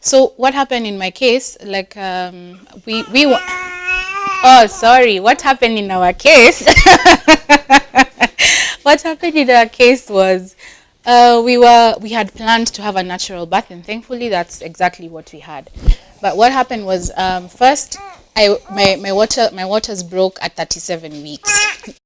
So what happened in my case, like we wa- oh, sorry, what happened in our case? What happened in our case was we had planned to have a natural bath, and thankfully that's exactly what we had. But what happened was, first my waters broke at 37 weeks.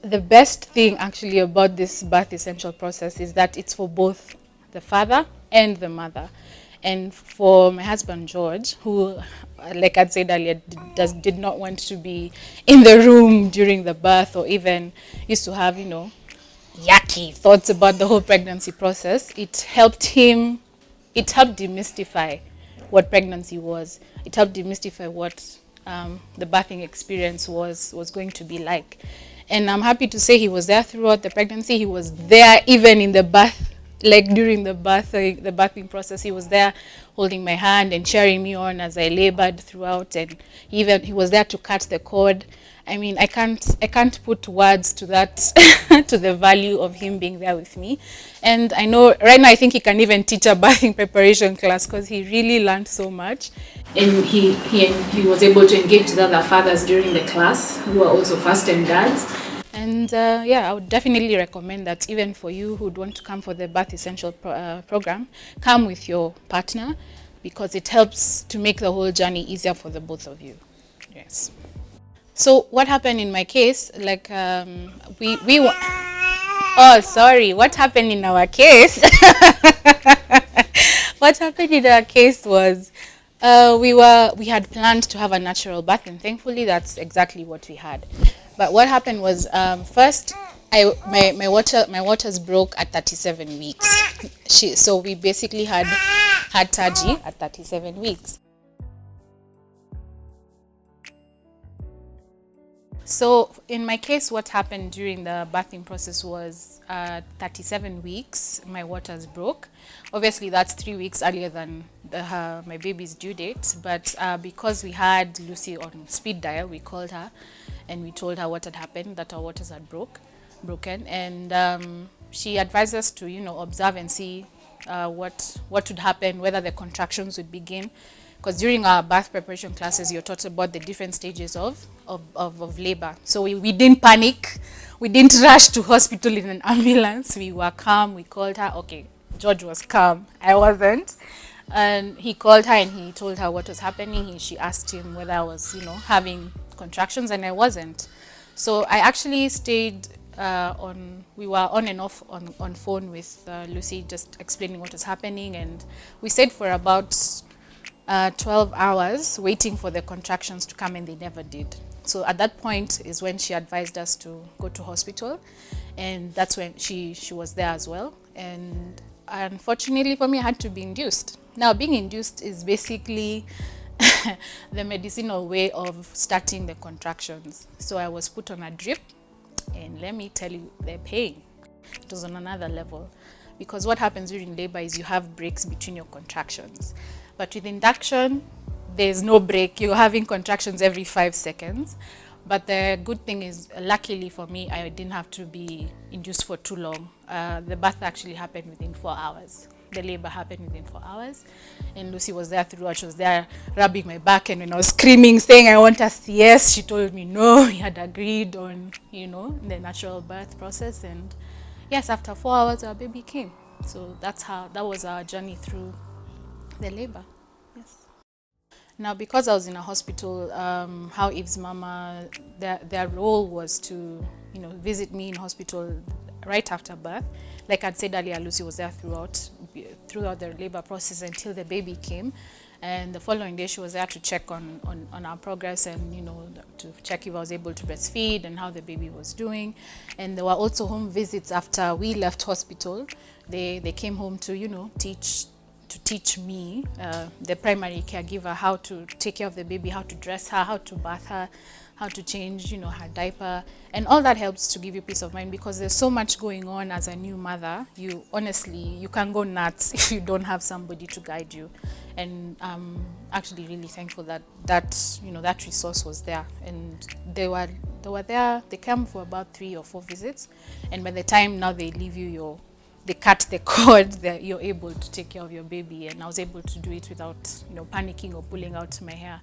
The best thing actually about this birth essential process is that it's for both the father and the mother. And for my husband George, who, like I'd said earlier, did not want to be in the room during the birth, or even used to have, yucky thoughts about the whole pregnancy process, it helped demystify what pregnancy was. It helped demystify what the birthing experience was going to be like. And I'm happy to say he was there throughout the pregnancy. He was there even in the birth, like during the birthing process. He was there holding my hand and cheering me on as I labored throughout, and he was there to cut the cord. I mean, I can't put words to that, to the value of him being there with me. And I know right now I think he can even teach a birthing preparation class, because he really learned so much. And he was able to engage the other fathers during the class, who are also first-time dads. And yeah, I would definitely recommend that, even for you who'd want to come for the Birth Essential program, come with your partner, because it helps to make the whole journey easier for the both of you. Yes. So what happened in my case, like oh, sorry, what happened in our case? What happened in our case was, we had planned to have a natural bath, and thankfully that's exactly what we had. But what happened was, first my waters broke at 37 weeks. So we basically had Taji at 37 weeks. So in my case, what happened during the birthing process was, 37 weeks, my waters broke. Obviously, that's 3 weeks earlier than my baby's due date. But because we had Lucy on speed dial, we called her and we told her what had happened, that our waters had broken. And she advised us to, observe and see what would happen, whether the contractions would begin. Because during our birth preparation classes, you're taught about the different stages of labor. So we didn't panic. We didn't rush to hospital in an ambulance. We were calm. We called her. Okay, George was calm. I wasn't. And he called her and he told her what was happening. She asked him whether I was, having contractions, and I wasn't. So I actually stayed we were on and off on phone with Lucy, just explaining what was happening. And we stayed for about 12 hours waiting for the contractions to come, and they never did. So at that point is when she advised us to go to hospital, and that's when she was there as well. And unfortunately for me, I had to be induced. Now, being induced is basically the medicinal way of starting the contractions. So I was put on a drip, and let me tell you, the pain, it was on another level. Because what happens during labor is you have breaks between your contractions. But with induction, there's no break. You're having contractions every 5 seconds. But the good thing is, luckily for me, I didn't have to be induced for too long. The birth actually happened within 4 hours. The labor happened within 4 hours. And Lucy was there throughout. She was there rubbing my back. And when I was screaming, saying I want a CS, she told me no. We had agreed on, the natural birth process. And yes, after 4 hours, our baby came. So that was our journey through the labor. Yes. Now, because I was in a hospital, how Eve's mama, their role was to, visit me in hospital right after birth. Like I'd said earlier, Lucy was there throughout the labor process until the baby came. And the following day, she was there to check on our progress, and to check if I was able to breastfeed and how the baby was doing. And there were also home visits after we left hospital. They came home to teach to teach me, the primary caregiver, how to take care of the baby, how to dress her, how to bath her, how to change, her diaper, and all that helps to give you peace of mind, because there's so much going on as a new mother. You honestly, you can go nuts if you don't have somebody to guide you. And I'm actually really thankful that that resource was there, and they were there. They came for about 3 or 4 visits, and by the time now they leave you, they cut the cord, that you're able to take care of your baby. And I was able to do it without panicking or pulling out my hair.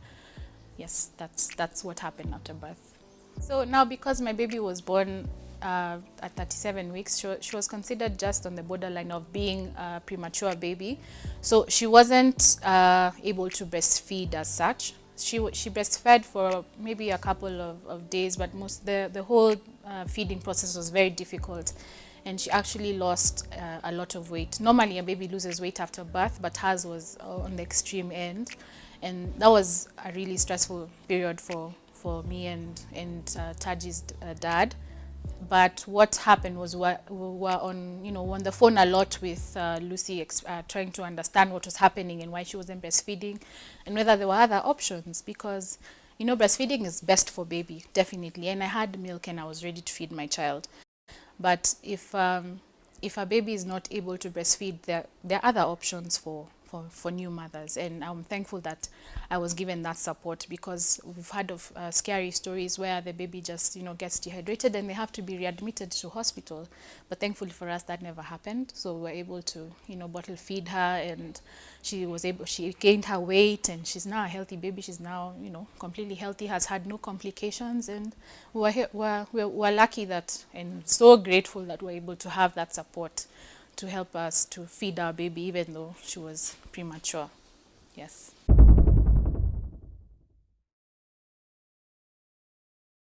Yes, that's what happened after birth. So now, because my baby was born at 37 weeks, she was considered just on the borderline of being a premature baby. So she wasn't able to breastfeed as such. She breastfed for maybe a couple of days, but the whole feeding process was very difficult. And she actually lost a lot of weight. Normally, a baby loses weight after birth, but hers was on the extreme end. And that was a really stressful period for me and Taji's dad. But what happened was we were on the phone a lot with Lucy, trying to understand what was happening and why she wasn't breastfeeding, and whether there were other options, because breastfeeding is best for baby, definitely. And I had milk and I was ready to feed my child. But if a baby is not able to breastfeed, there are other options for new mothers. And I'm thankful that I was given that support, because we've heard of scary stories where the baby just gets dehydrated and they have to be readmitted to hospital. But thankfully for us, that never happened. So we were able to bottle feed her, and she gained her weight, and she's now a healthy baby. She's now completely healthy, has had no complications. And we're lucky that, and so grateful that we're able to have that support to help us to feed our baby, even though she was premature. Yes.